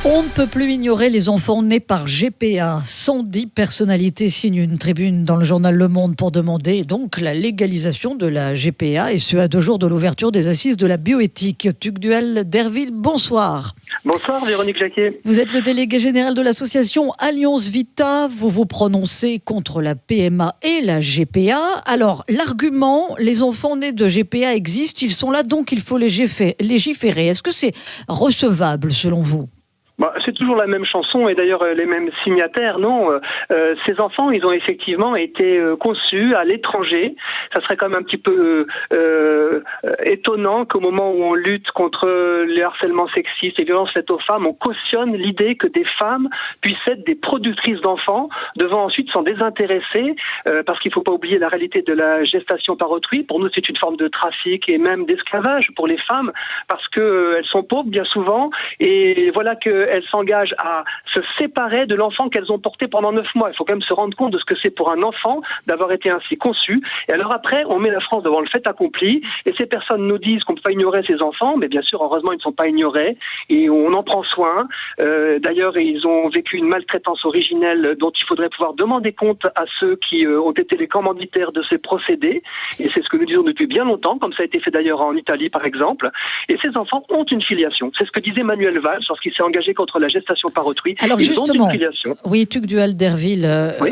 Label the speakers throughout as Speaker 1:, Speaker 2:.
Speaker 1: On ne peut plus ignorer les enfants nés par GPA. 110 personnalités signent une tribune dans le journal Le Monde pour demander donc la légalisation de la GPA, et ce à 2 jours de l'ouverture des assises de la bioéthique. Tugdual Derville, bonsoir.
Speaker 2: Bonsoir Véronique Jacquet.
Speaker 1: Vous êtes le délégué général de l'association Alliance Vita. Vous vous prononcez contre la PMA et la GPA. Alors, l'argument, les enfants nés de GPA existent, ils sont là, donc il faut légiférer. Est-ce que c'est recevable selon vous ?
Speaker 2: C'est toujours la même chanson et d'ailleurs les mêmes signataires, non. Ces enfants, ils ont effectivement été conçus à l'étranger. Ça serait quand même un petit peu étonnant qu'au moment où on lutte contre les harcèlements sexistes et violences faites aux femmes, on cautionne l'idée que des femmes puissent être des productrices d'enfants, devant ensuite s'en désintéresser, parce qu'il ne faut pas oublier la réalité de la gestation par autrui. Pour nous, c'est une forme de trafic et même d'esclavage pour les femmes, parce qu'elles sont pauvres bien souvent, et voilà qu'elles s'engagent à se séparer de l'enfant qu'elles ont porté pendant 9 mois. Il faut quand même se rendre compte de ce que c'est pour un enfant d'avoir été ainsi conçu. Et alors après, on met la France devant le fait accompli, et ces personnes nous disent qu'on ne peut pas ignorer ces enfants, mais bien sûr, heureusement, ils ne sont pas ignorés, et on en prend soin. D'ailleurs, ils ont vécu une maltraitance originelle dont il faudrait pouvoir demander compte à ceux qui ont été les commanditaires de ces procédés, et c'est ce que nous disons depuis bien longtemps, comme ça a été fait d'ailleurs en Italie, par exemple. Et ces enfants ont une filiation. C'est ce que disait Manuel Valls lorsqu'il s'est engagé contre la gestation par autrui.
Speaker 1: Alors
Speaker 2: ils
Speaker 1: justement,
Speaker 2: ont une filiation.
Speaker 1: Oui, Tugdual Derville,
Speaker 2: Oui.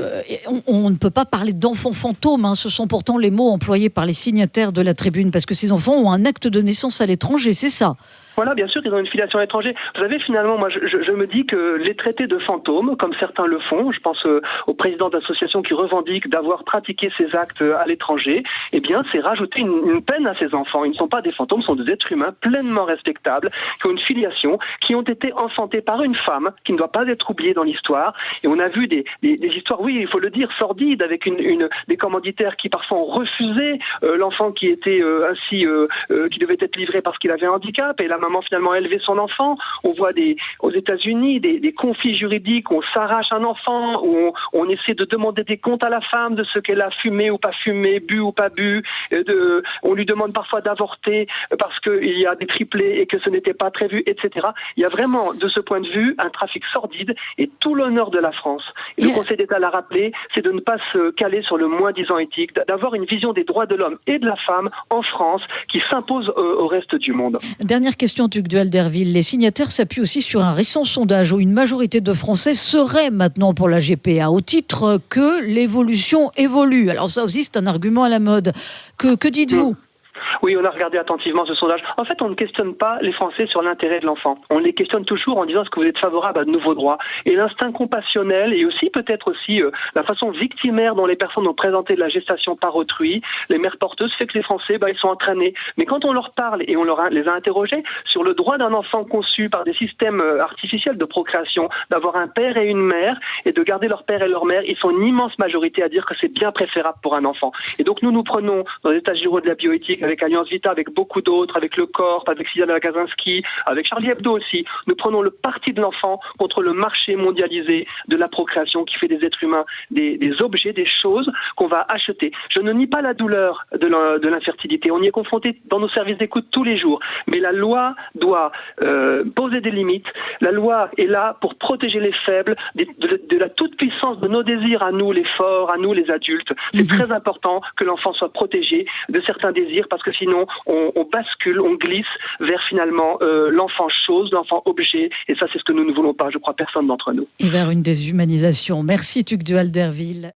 Speaker 1: on ne peut pas parler d'enfants fantômes, hein. Ce sont pourtant les mots employés par les signataires de la tribune, parce que ces enfants ont un acte de naissance à l'étranger, c'est ça ?
Speaker 2: Voilà, bien sûr, ils ont une filiation étrangère. Vous savez, finalement, moi, je me dis que les traités de fantômes, comme certains le font, je pense au président d'associations qui revendiquent d'avoir pratiqué ces actes à l'étranger, eh bien, c'est rajouter une peine à ces enfants. Ils ne sont pas des fantômes, ce sont des êtres humains pleinement respectables, qui ont une filiation, qui ont été enfantés par une femme, qui ne doit pas être oubliée dans l'histoire. Et on a vu des histoires, oui, il faut le dire, sordides, avec des commanditaires qui parfois ont refusé l'enfant qui était qui devait être livré parce qu'il avait un handicap, et la maman finalement élevé son enfant. On voit aux États-Unis des conflits juridiques où on s'arrache un enfant, où on essaie de demander des comptes à la femme de ce qu'elle a fumé ou pas fumé, bu ou pas bu. On lui demande parfois d'avorter parce qu'il y a des triplés et que ce n'était pas prévu, etc. Il y a vraiment, de ce point de vue, un trafic sordide, et tout l'honneur de la France. Et le Conseil d'État l'a rappelé, c'est de ne pas se caler sur le moins-disant éthique, d'avoir une vision des droits de l'homme et de la femme en France qui s'impose au reste du monde.
Speaker 1: Dernière question, Tugdual Derville. Les signataires s'appuient aussi sur un récent sondage où une majorité de Français seraient maintenant pour la GPA, au titre que l'évolution évolue. Alors ça aussi, c'est un argument à la mode. Que dites-vous ?
Speaker 2: Oui, on a regardé attentivement ce sondage. En fait, on ne questionne pas les Français sur l'intérêt de l'enfant. On les questionne toujours en disant est-ce que vous êtes favorable à de nouveaux droits. Et l'instinct compassionnel, et aussi peut-être aussi la façon victimaire dont les personnes ont présenté de la gestation par autrui, les mères porteuses, fait que les Français, ils sont entraînés. Mais quand on leur parle et on les a interrogés sur le droit d'un enfant conçu par des systèmes artificiels de procréation, d'avoir un père et une mère, et de garder leur père et leur mère, ils sont une immense majorité à dire que c'est bien préférable pour un enfant. Et donc nous prenons dans les états généraux de la bioéthique, avec Alliance Vita, avec beaucoup d'autres, avec le Corp, avec Sylviane Kaczynski, avec Charlie Hebdo aussi, nous prenons le parti de l'enfant contre le marché mondialisé de la procréation qui fait des êtres humains des objets, des choses qu'on va acheter. Je ne nie pas la douleur de l'infertilité, on y est confronté dans nos services d'écoute tous les jours, mais la loi doit poser des limites. La loi est là pour protéger les faibles de la toute-puissance de nos désirs à nous les forts, à nous les adultes. C'est très important que l'enfant soit protégé de certains désirs, parce que sinon on bascule, on glisse vers finalement l'enfant chose, l'enfant objet, et ça c'est ce que nous ne voulons pas, je crois, personne d'entre nous.
Speaker 1: Et vers une déshumanisation. Merci Tugdual Derville.